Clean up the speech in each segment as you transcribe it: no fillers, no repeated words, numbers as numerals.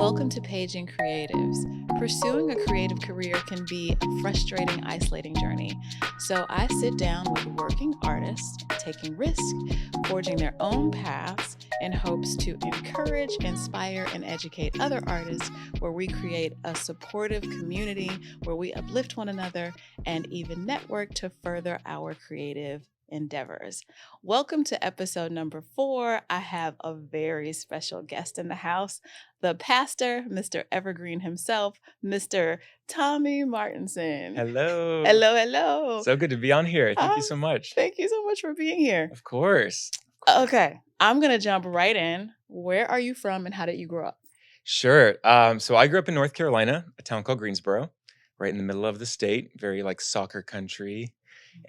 Welcome to Paging Creatives. Pursuing a creative career can be a frustrating, isolating journey. So I sit down with working artists, taking risks, forging their own paths in hopes to encourage, inspire, and educate other artists, where we create a supportive community where we uplift one another and even network to further our creative endeavors. Welcome to episode number 4. I have a very special guest in the house, the pastor, Mr. Evergreen himself, Mr. Tommy Martinsen. Hello. Hello, hello. So good to be on here. Thank you Um, so much. Thank you so much for being here. Of course. Okay, I'm going to jump right in. Where are you from and how did you grow up? Sure. So I grew up in North Carolina, a town called Greensboro, right in the middle of the state, very like soccer country.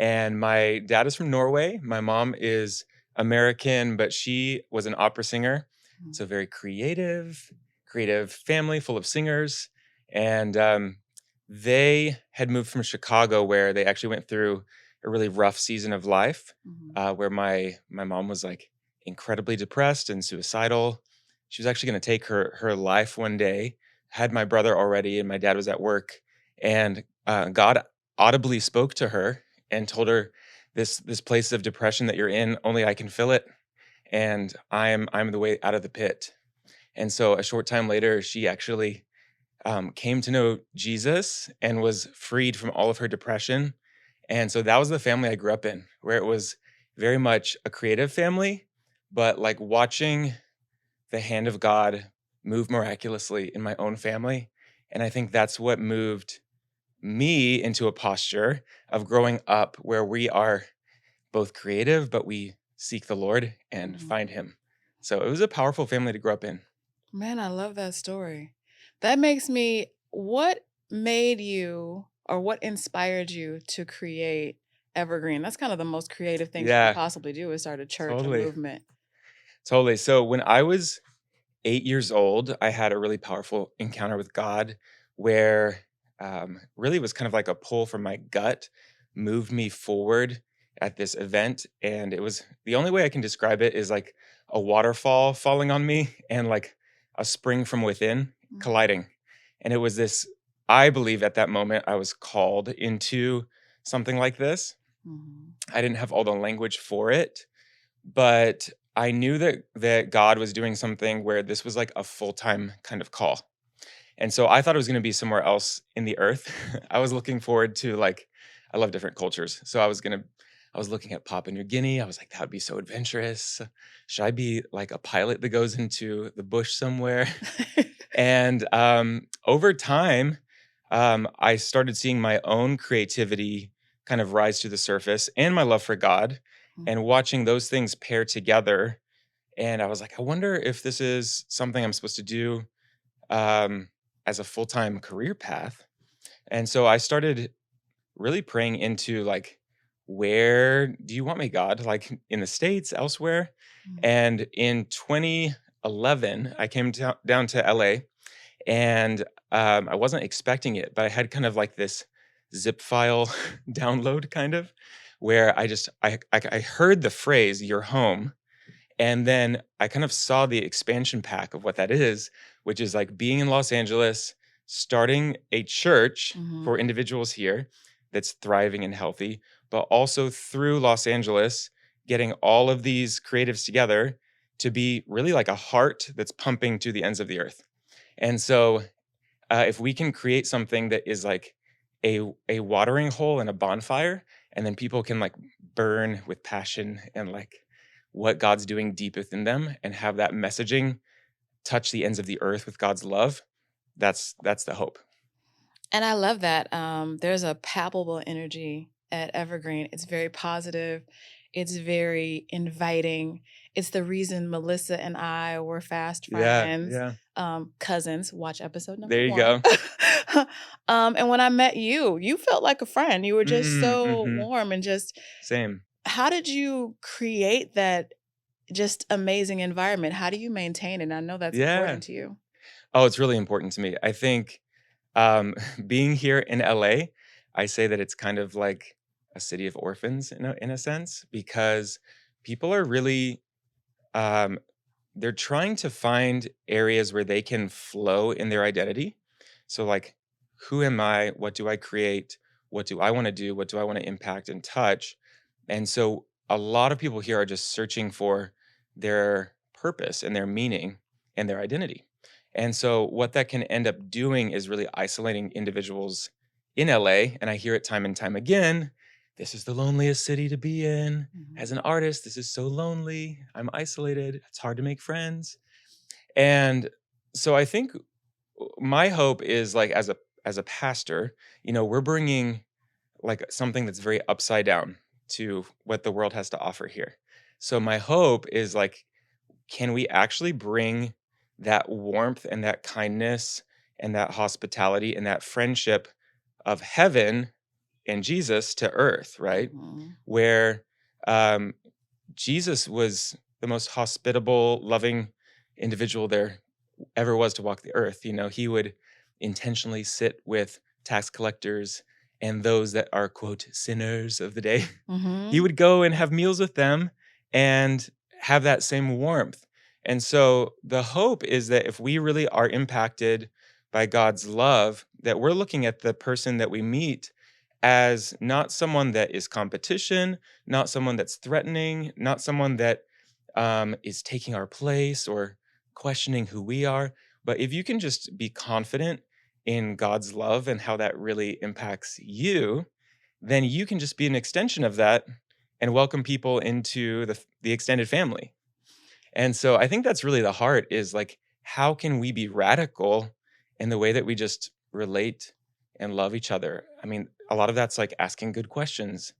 And my dad is from Norway. My mom is American, but she was an opera singer. So very creative family full of singers. And they had moved from Chicago, where they actually went through a really rough season of life, where my mom was like incredibly depressed and suicidal. She was actually going to take her life one day. Had my brother already, and my dad was at work, and God audibly spoke to her and told her, this place of depression that you're in, only I can fill it, and I'm the way out of the pit. And so a short time later, she actually came to know Jesus and was freed from all of her depression. And so that was the family I grew up in, where it was very much a creative family, but like watching the hand of God move miraculously in my own family. And I think that's what moved me into a posture of growing up where we are both creative, but we seek the Lord and find Him. So it was a powerful family to grow up in. Man, I love that story. That makes me, what made you or what inspired you to create Evergreen? That's kind of the most creative thing you Yeah, could possibly do, is start a church, a totally. movement. Totally. So when I was 8 years old, I had a really powerful encounter with God where really it was kind of like a pull from my gut, moved me forward at this event. And it was the only way I can describe it is like a waterfall falling on me and like a spring from within colliding. And it was this, I believe at that moment, I was called into something like this. I didn't have all the language for it, but I knew that God was doing something where this was like a full-time kind of call. And so I thought it was going to be somewhere else in the earth. I was looking forward to like, I love different cultures. So I was looking at Papua New Guinea. I was like, that would be so adventurous. Should I be like a pilot that goes into the bush somewhere? And over time, I started seeing my own creativity kind of rise to the surface and my love for God and watching those things pair together. And I was like, I wonder if this is something I'm supposed to do as a full-time career path. And so I started really praying into like, where do you want me, God? Like in the States, elsewhere? And in 2011, I came down to LA, and I wasn't expecting it, but I had kind of like this zip file download kind of where I heard the phrase "you're home," and then I kind of saw the expansion pack of what that is, which is like being in Los Angeles, starting a church for individuals here that's thriving and healthy, but also through Los Angeles, getting all of these creatives together to be really like a heart that's pumping to the ends of the earth. And so if we can create something that is like a watering hole and a bonfire, and then people can like burn with passion and like what God's doing deep within them and have that messaging touch the ends of the earth with God's love, that's the hope. And I love that. There's a palpable energy at Evergreen. It's very positive. It's very inviting. It's the reason Melissa and I were fast Yeah, friends, yeah. cousins. Watch episode number There you 1. go. And when I met you, you felt like a friend. You were just so Mm-hmm. warm and just, Same. how did you create that just amazing environment? How do you maintain it? I know that's Yeah. important to you. Oh, it's really important to me. I think being here in LA, I say that it's kind of like a city of orphans in a sense, because people are really um, they're trying to find areas where they can flow in their identity. So like, who am I? What do I create? What do I want to do? What do I want to impact and touch? And so a lot of people here are just searching for their purpose and their meaning and their identity. And so what that can end up doing is really isolating individuals in LA. And I hear it time and time again. This is the loneliest city to be in. As an artist, this is so lonely. I'm isolated. It's hard to make friends. And so I think my hope is like as a pastor, we're bringing like something that's very upside down to what the world has to offer here. So my hope is like, can we actually bring that warmth and that kindness and that hospitality and that friendship of heaven and Jesus to earth, right? Mhm. Where um, Jesus was the most hospitable, loving individual there ever was to walk the earth. He would intentionally sit with tax collectors and those that are, quote, sinners of the day. He Mhm. would go and have meals with them and have that same warmth. And so the hope is that if we really are impacted by God's love, that we're looking at the person that we meet as not someone that is competition, not someone that's threatening, not someone that is taking our place or questioning who we are. But if you can just be confident in God's love and how that really impacts you, then you can just be an extension of that and welcome people into the extended family. And so I think that's really the heart is like, how can we be radical in the way that we just relate and love each other? I mean, a lot of that's like asking good questions,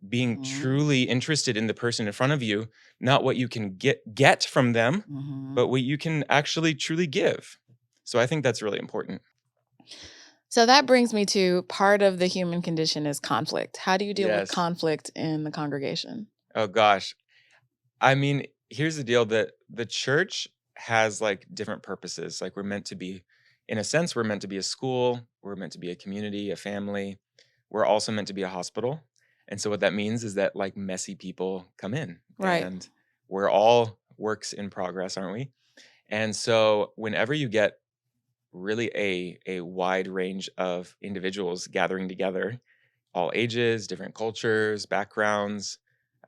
being Mhm. truly interested in the person in front of you, not what you can get from them, Mhm. but what you can actually truly give. So I think that's really important. So that brings me to part of the human condition is conflict. How do you deal with Yes. conflict in the congregation? Oh gosh. I mean, here's the deal that the church has like different purposes. Like we're meant to be, in a sense, we're meant to be a school, we're meant to be a community, a family. We're also meant to be a hospital. And so what that means is that like messy people come in Right. and we're all works in progress, aren't we? And so whenever you get really a wide range of individuals gathering together, all ages, different cultures, backgrounds.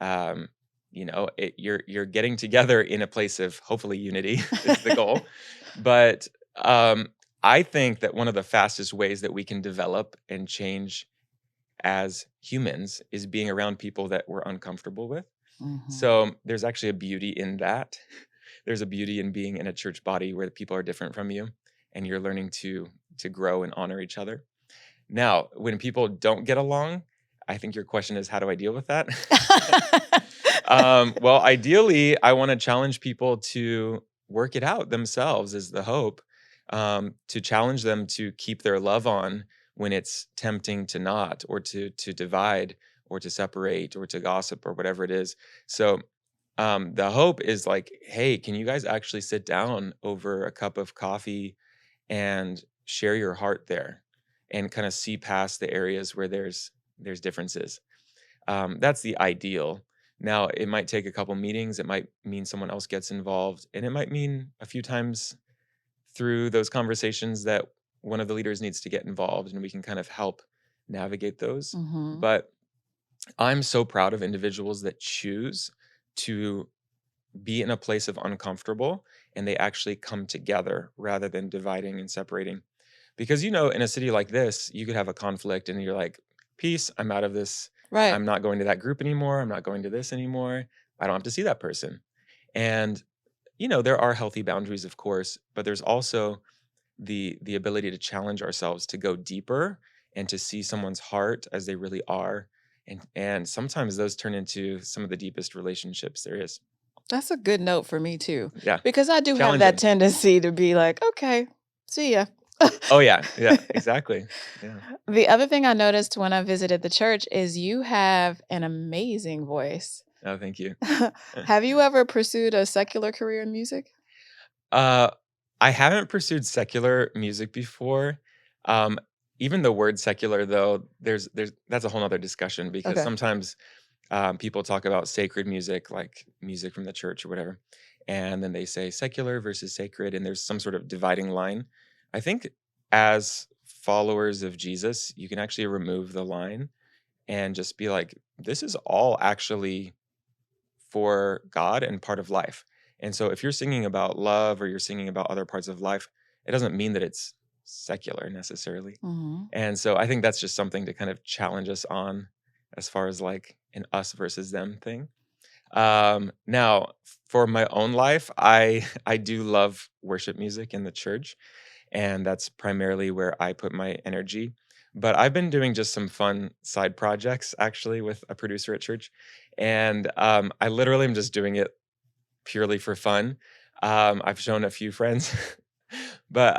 Um, you're getting together in a place of hopefully unity is the goal. But I think that one of the fastest ways that we can develop and change as humans is being around people that we're uncomfortable with. Mhm. So there's actually a beauty in that. There's a beauty in being in a church body where the people are different from you and you're learning to grow and honor each other. Now, when people don't get along, I think your question is, how do I deal with that? Well, ideally, I want to challenge people to work it out themselves, is the hope. To challenge them to keep their love on when it's tempting to not, or to divide, or to separate, or to gossip, or whatever it is. So, the hope is like, hey, can you guys actually sit down over a cup of coffee and share your heart there and kind of see past the areas where there's differences. That's the ideal. Now it might take a couple meetings, it might mean someone else gets involved, and it might mean a few times through those conversations that one of the leaders needs to get involved and we can kind of help navigate those. Mhm. But I'm so proud of individuals that choose to be in a place of uncomfortable and they actually come together rather than dividing and separating. Because, in a city like this, you could have a conflict and you're like, peace, I'm out of this. Right. I'm not going to that group anymore. I'm not going to this anymore. I don't have to see that person. And, there are healthy boundaries, of course, but there's also the ability to challenge ourselves to go deeper and to see someone's heart as they really are. And sometimes those turn into some of the deepest relationships there is. That's a good note for me too, Yeah. because I do have that Challenging. tendency to be like, "Okay, see ya." Oh yeah. Yeah, exactly. Yeah. The other thing I noticed when I visited the church is you have an amazing voice. Oh, thank you. Have you ever pursued a secular career in music? Uh, I haven't pursued secular music before. Um, Even the word secular, though, there's that's a whole nother discussion because Okay. sometimes people talk about sacred music, like music from the church or whatever. and then they say secular versus sacred, and there's some sort of dividing line. I think as followers of Jesus, you can actually remove the line and just be like, this is all actually for God and part of life. And so if you're singing about love or you're singing about other parts of life, it doesn't mean that it's secular necessarily. Mm-hmm. And so I think that's just something to kind of challenge us on as far as like an us versus them thing. Now for my own life, I do love worship music in the church, and that's primarily where I put my energy. But I've been doing just some fun side projects actually with a producer at church, and I literally am just doing it purely for fun. I've shown a few friends, but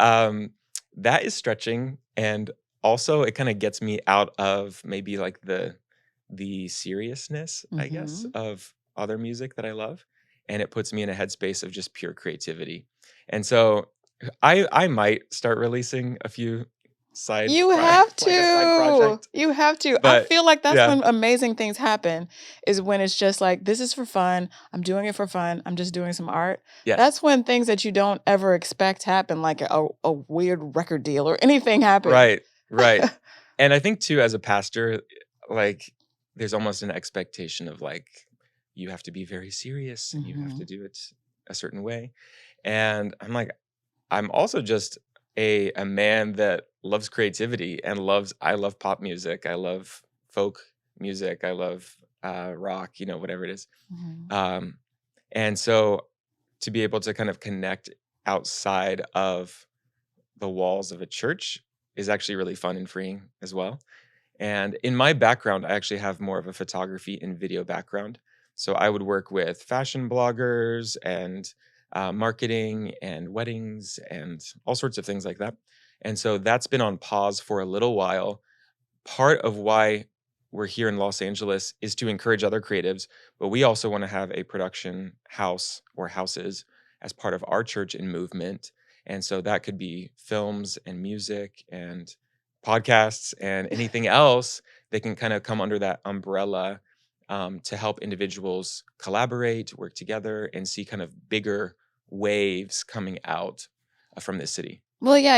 that is stretching, and also it kind of gets me out of maybe like the seriousness, I guess, Mm-hmm. of other music that I love, and it puts me in a headspace of just pure creativity. And so I might start releasing a few You have like a side to. project, You have to. I but feel like that's yeah, when amazing things happen, is when it's just like, this is for fun. I'm doing it for fun. I'm just doing some art. yes, That's when things that you don't ever expect happen, like a weird record deal or anything happen. right, right. And I think too, as a pastor, like there's almost an expectation of like you have to be very serious and you have Mm-hmm. to do it a certain way. And I'm like, I'm also just a man that loves creativity and I love pop music. I love folk music. I love rock, whatever it is. Mm-hmm. Um, and so to be able to kind of connect outside of the walls of a church is actually really fun and freeing as well. And in my background, I actually have more of a photography and video background. So I would work with fashion bloggers and marketing and weddings and all sorts of things like that. And so that's been on pause for a little while. Part of why we're here in Los Angeles is to encourage other creatives, but we also want to have a production house or houses as part of our church and movement. And so that could be films and music and podcasts and anything else that can kind of come under that umbrella, to help individuals collaborate, work together, and see kind of bigger waves coming out from this city. Well, yeah,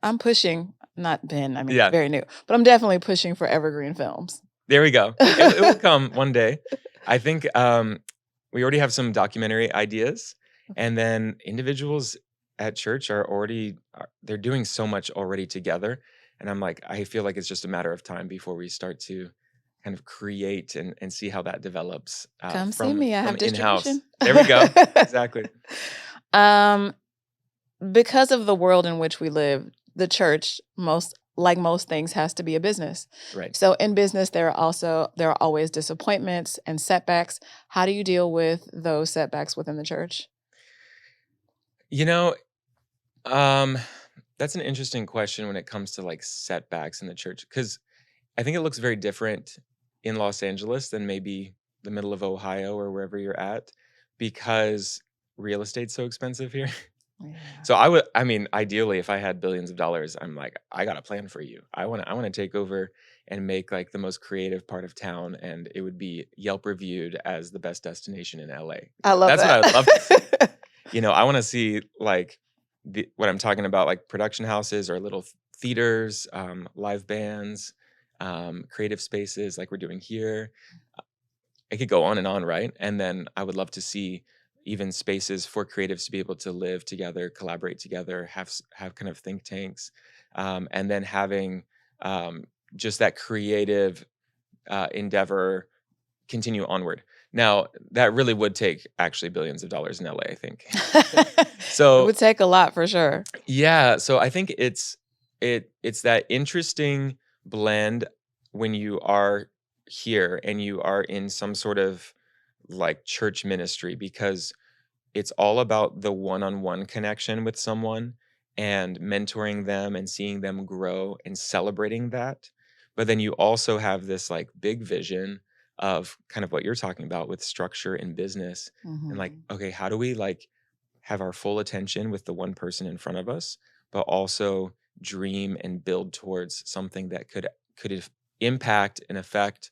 I'm pushing, not been, I mean, it's Yeah. very new, but I'm definitely pushing for Evergreen Films. There we go. It will come one day. I think we already have some documentary ideas, and then individuals at church they're doing so much already together, and I'm like, I feel like it's just a matter of time before we start to kind of create and see how that develops Come see from me. I have in-house. distribution. There we go. Exactly. Um, because of the world in which we live, the church, like most things, has to be a business. Right. So in business, there are always disappointments and setbacks. How do you deal with those setbacks within the church? You know, um, that's an interesting question when it comes to like setbacks in the church, because I think it looks very different in Los Angeles than maybe the middle of Ohio or wherever you're at, because real estate's so expensive here. Yeah. So I mean, ideally, if I had billions of dollars, I'm like, I got a plan for you. I want to take over and make like the most creative part of town, and it would be Yelp reviewed as the best destination in LA. I love That's what I would love to see. that. I want to see like what I'm talking about, like production houses or little theaters, live bands, creative spaces like we're doing here. I could go on and on, right? And then I would love to see even spaces for creatives to be able to live together, collaborate together, have kind of think tanks, and then having just that creative endeavor continue onward. Now, that really would take actually billions of dollars in LA, I think. It So would take a lot for sure. yeah, so I think it's that interesting blend when you are here and you are in some sort of like church ministry, because it's all about the one-on-one connection with someone and mentoring them and seeing them grow and celebrating that. But then you also have this like big vision of kind of what you're talking about with structure and business, and like, Mhm. okay, how do we like have our full attention with the one person in front of us, but also dream and build towards something that could impact and affect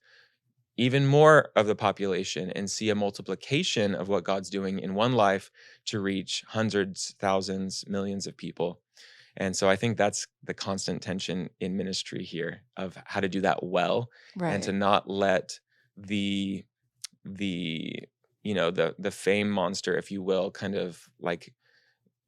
even more of the population and see a multiplication of what God's doing in one life to reach hundreds, thousands, millions of people. And so I think that's the constant tension in ministry here of how to do that well and to Right. not let the the the fame monster, if you will, kind of like,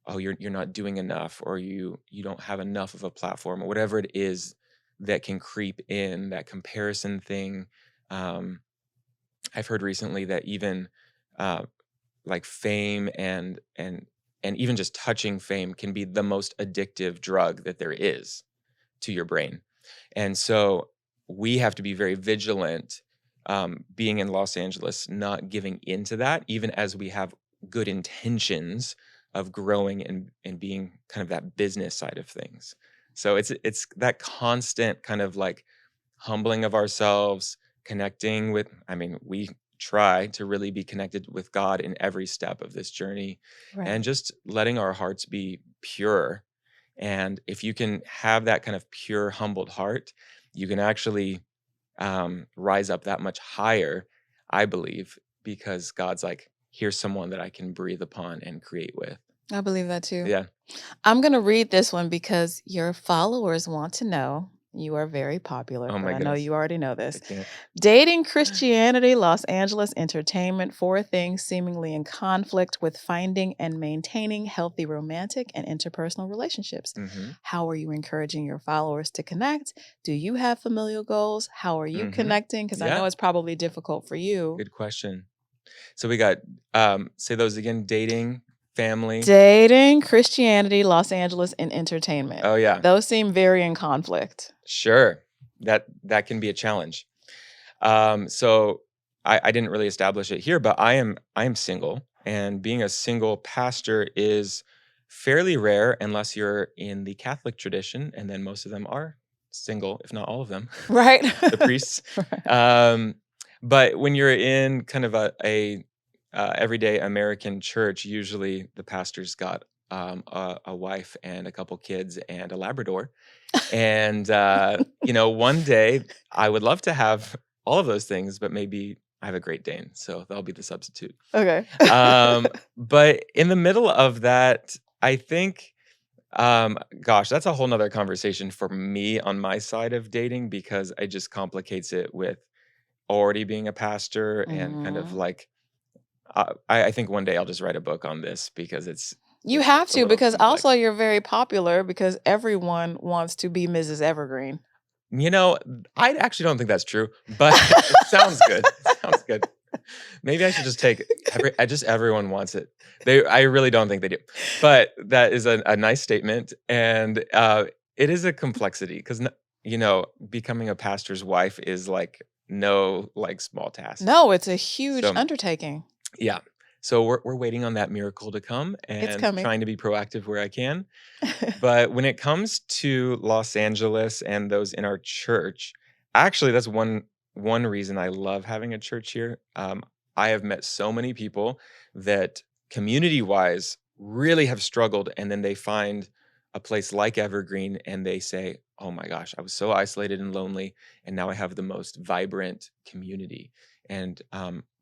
oh, you're not doing enough, or you don't have enough of a platform, or whatever it is that can creep in, that comparison thing. um I've heard recently that even uh like fame and even just touching fame can be the most addictive drug that there is to your brain. And so we have to be very vigilant, being in Los Angeles, not giving into that, even as we have good intentions of growing and being kind of that business side of things. So it's that constant kind of like humbling of ourselves, connecting with, I mean, we try to really be connected with God in every step of this journey, and Right. just letting our hearts be pure. And if you can have that kind of pure, humbled heart, you can actually rise up that much higher, I believe, because God's like, here's someone that I can breathe upon and create with. I believe that too. Yeah. I'm going to read this one because your followers want to know. You are very popular, Oh but my I know goodness. you already know I this. can't. Dating Christianity, Los Angeles entertainment, four things seemingly in conflict with finding and maintaining healthy romantic and interpersonal relationships. Mm-hmm. How are you encouraging your followers to connect? Do you have familial goals? How are you Mm-hmm. connecting? Because I Yeah. know it's probably difficult for you. Good question. So we got say those again: dating, family. Dating, Christianity, Los Angeles, and entertainment. Oh yeah. Those seem very in conflict. Sure. That can be a challenge. So I didn't really establish it here, but I am single, and being a single pastor is fairly rare unless you're in the Catholic tradition, and then most of them are single, if not all of them, Right? the priests. Right. Um, but when you're in kind of a everyday American church, usually the pastor's got a wife and a couple kids and a Labrador. And, one day I would love to have all of those things, but maybe I have a Great Dane, so that'll be the substitute. Okay. But in the middle of that, I think, gosh, that's a whole nother conversation for me on my side of dating, because it just complicates it with already being a pastor and kind of Mhm. like, I think one day I'll just write a book on this because You have it's a to little because complex. also you're very popular because everyone wants to be Mrs. Evergreen. You know, I actually don't think that's true, but it sounds good. It sounds good. Maybe I should just take everyone wants it. I really don't think they do. But that is a nice statement. And it is a complexity because, becoming a pastor's wife is like no like small task. No, it's a huge So undertaking. yeah. So we're waiting on that miracle to come It's and coming. trying to be proactive where I can. But when it comes to Los Angeles and those in our church, actually, that's one reason I love having a church here. I have met so many people that community-wise really have struggled, and then they find a place like Evergreen and they say, "Oh my gosh, I was so isolated and lonely, and now I have the most vibrant community." And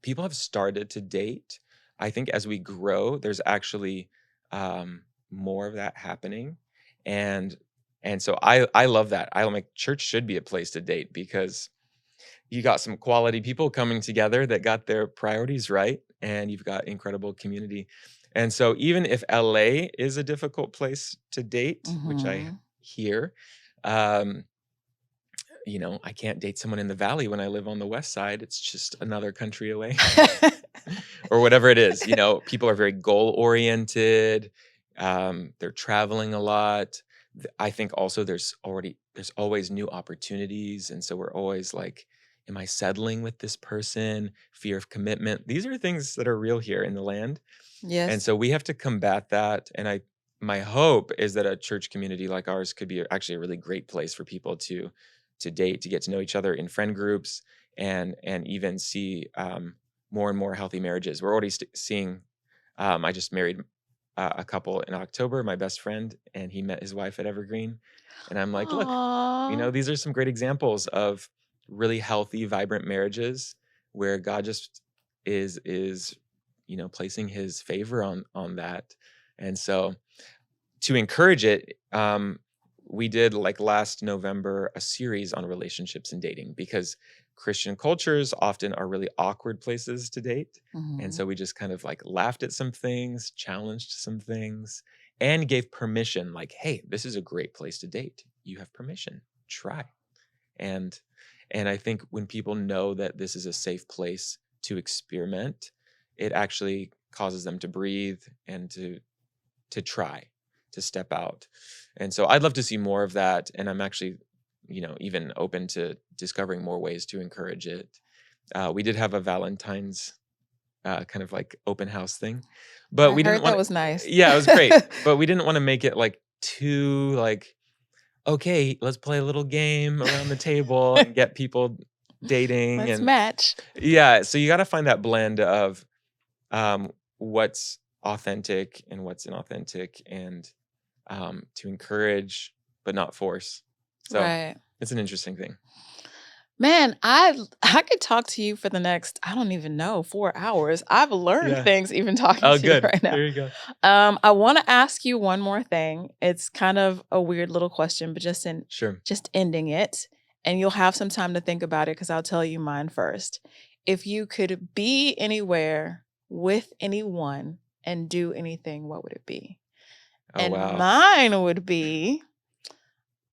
people have started to date. I think as we grow, there's actually more of that happening, and so I love that. I like church should be a place to date because you got some quality people coming together that got their priorities right, and you've got incredible community. And so even if LA is a difficult place to date, which I Mhm. hear, um, I can't date someone in the valley when I live on the west side. It's just another country away. Or whatever it is. People are very goal oriented. They're traveling a lot. I think also there's always new opportunities, and so we're always like, am I settling with this person? Fear of commitment. These are things that are real here in the land, and Yes. so we have to combat that. And my hope is that a church community like ours could be actually a really great place for people to date, to get to know each other in friend groups, and even see more and more healthy marriages. We're already seeing. I just married a couple in October, my best friend, and he met his wife at Evergreen, and I'm like, look, Aw. these are some great examples of really healthy, vibrant marriages. where God just is placing his favor on that. And so to encourage it, we did like last November a series on relationships and dating, because Christian cultures often are really awkward places to date. And so we just kind of like laughed at some things, challenged some things, and gave permission, like, hey, this is a great place to date. You have permission. Try. And I think when people know that this is a safe place to experiment, it actually causes them to breathe and to try, to step out. And so I'd love to see more of that. And I'm actually, even open to discovering more ways to encourage it. We did have a Valentine's kind of like open house thing, but I we didn't heard that want was nice. to, yeah, it was great. But we didn't want to make it like too like, okay, let's play a little game around the table and get people dating. Let's And match. yeah, so you got to find that blend of what's authentic and what's inauthentic, and to encourage but not force. So Right. it's an interesting thing. Man, I could talk to you for the next, I don't even know, 4 hours. I've learned Yeah. things even talking Oh, to you good. right now. There you go. I want to ask you one more thing. It's kind of a weird little question, but Sure. just ending it, and you'll have some time to think about it because I'll tell you mine first. If you could be anywhere with anyone and do anything, what would it be? Oh, And wow. mine would be,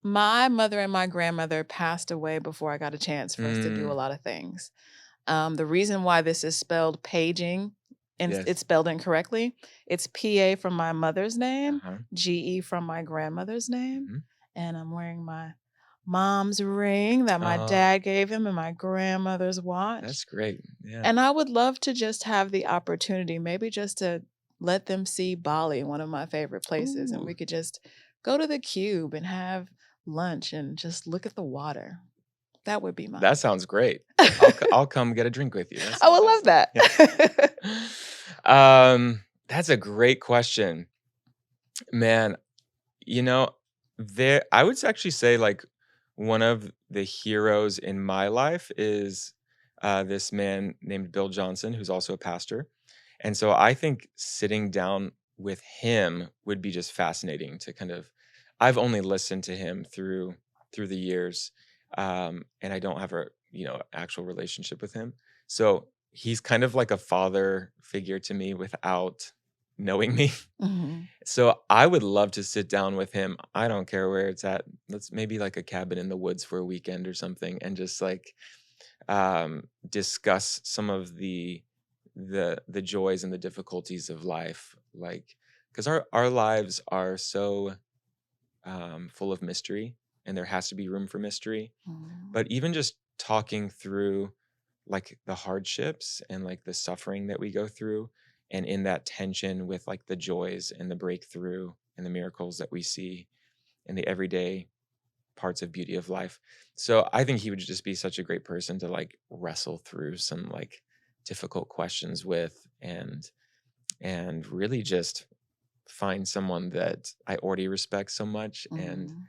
my mother and my grandmother passed away before I got a chance for us to do a lot of things. The reason why this is spelled paging and Yes. it's spelled incorrectly, it's PA from my mother's name, Uh-huh. GE from my grandmother's name. Mhm. And I'm wearing my mom's ring that my Oh, dad gave him and my grandmother's watch. that's great. Yeah. And I would love to just have the opportunity, maybe just to let them see Bali, one of my favorite places, and Ooh, we could just go to the Cube and have lunch and just look at the water. That would be mine. that sounds great. I'll come get a drink with you. That I would sounds love that. Yeah. That's a great question, man. I would actually say like one of the heroes in my life is this man named Bill Johnson, who's also a pastor. And so I think sitting down with him would be just fascinating to kind of. I've only listened to him through the years, and I don't have a actual relationship with him. So he's kind of like a father figure to me without knowing me. Mhm. So I would love to sit down with him. I don't care where it's at. Let's maybe like a cabin in the woods for a weekend or something, and just like discuss some of the joys and the difficulties of life, like because our lives are so full of mystery, and there has to be room for mystery. Mhm. But even just talking through like the hardships and like the suffering that we go through, and in that tension with like the joys and the breakthrough and the miracles that we see in the everyday parts of beauty of life. So I think he would just be such a great person to like wrestle through some like difficult questions with, and really just find someone that I already respect so much, and Mhm.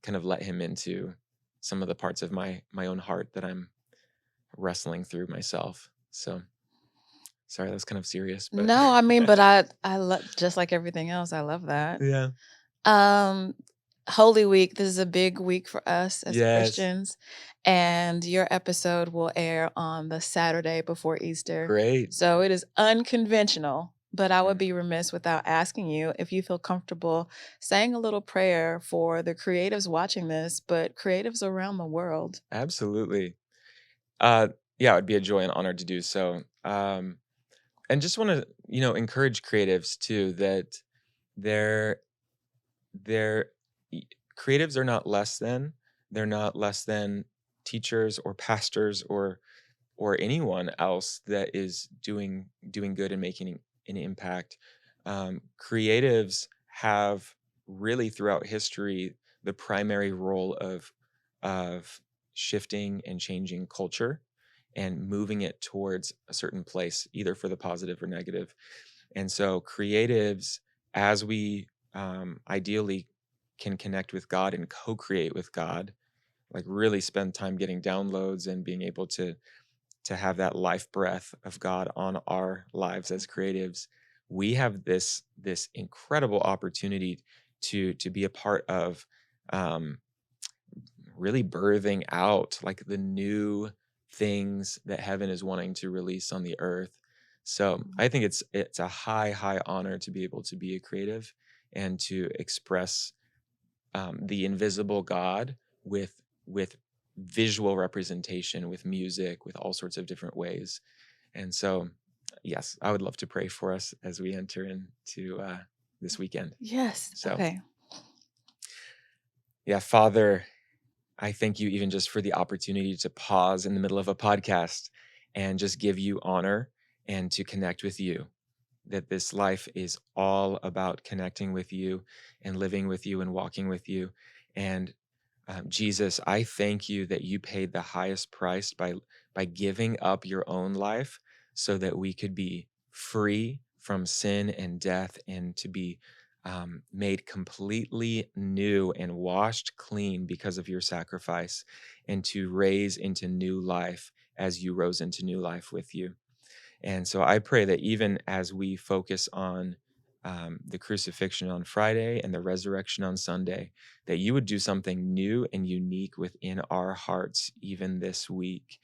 kind of let him into some of the parts of my own heart that I'm wrestling through myself. So sorry, that was kind of serious, but No, I mean, but I love, just like everything else, I love that. yeah. Um, Holy Week, this is a big week for us as Yes. Christians, and your episode will air on the Saturday before Easter. Great. So it is unconventional, but I would Mhm. be remiss without asking you if you feel comfortable saying a little prayer for the creatives watching this, but creatives around the world. Absolutely. Uh, yeah, it would be a joy and honor to do so. And just want to, encourage creatives too, that they're they're y- creatives are not less than. They're not less than teachers or pastors or anyone else that is doing good and making an impact. Creatives have really throughout history the primary role of shifting and changing culture and moving it towards a certain place, either for the positive or negative. And so creatives, as we ideally can connect with God and co-create with God, like really spend time getting downloads and being able to to have that life breath of God on our lives as creatives, we have this incredible opportunity to be a part of um, really birthing out like the new things that heaven is wanting to release on the earth. So I think it's a high honor to be able to be a creative and to express the invisible God with visual representation, with music, with all sorts of different ways. And so, yes, I would love to pray for us as we enter into this weekend. Yes. So, Okay. yeah, Father, I thank you even just for the opportunity to pause in the middle of a podcast and just give you honor and to connect with you. That this life is all about connecting with you and living with you and walking with you. And Jesus, I thank you that you paid the highest price by giving up your own life so that we could be free from sin and death and to be made completely new and washed clean because of your sacrifice and to raise into new life as you rose into new life with you. And so I pray that even as we focus on the crucifixion on Friday and the resurrection on Sunday, that you would do something new and unique within our hearts, even this week,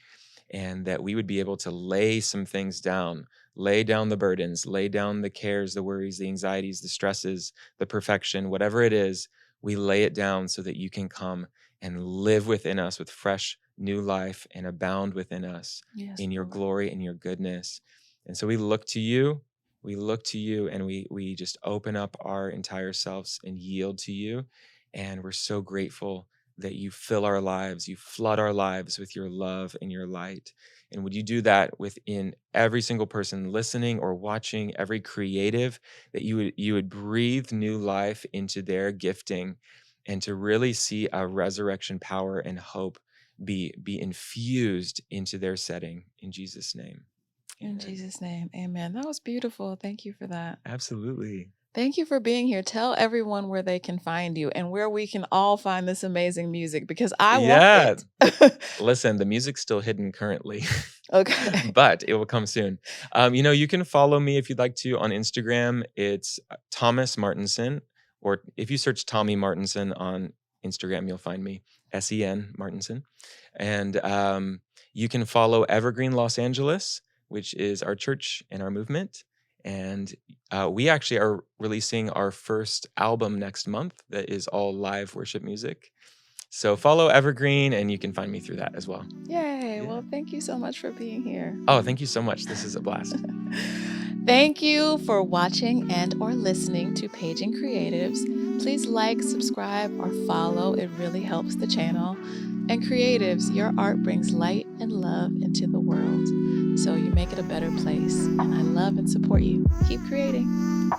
and that we would be able to lay some things down, lay down the burdens, lay down the cares, the worries, the anxieties, the stresses, the perfection, whatever it is, we lay it down so that you can come and live within us with fresh new life and abound within us Yes, in your Lord. glory and your goodness. And so we look to you. We look to you and we just open up our entire selves and yield to you. And we're so grateful that you fill our lives, you flood our lives with your love and your light. And would you do that within every single person listening or watching, every creative, that you would breathe new life into their gifting and to really see a resurrection power and hope be infused into their setting in Jesus' name. In Amen. Jesus' name, amen. That was beautiful. Thank you for that. Absolutely. Thank you for being here. Tell everyone where they can find you and where we can all find this amazing music because I want Yeah. it. Listen, the music's still hidden currently, Okay. but it will come soon. You can follow me if you'd like to on Instagram. It's Thomas Martinsen, or if you search Tommy Martinsen on Instagram, you'll find me, SEN Martinsen. And you can follow Evergreen Los Angeles, which is our church and our movement. And we actually are releasing our first album next month that is all live worship music. So follow Evergreen and you can find me through that as well. Yay. Yeah. Well, thank you so much for being here. Oh, thank you so much. This is a blast. Thank you for watching and or listening to Paging Creatives. Please like, subscribe, or follow. It really helps the channel. And creatives, your art brings light and love into the world. So you make it a better place. And I love and support you. Keep creating.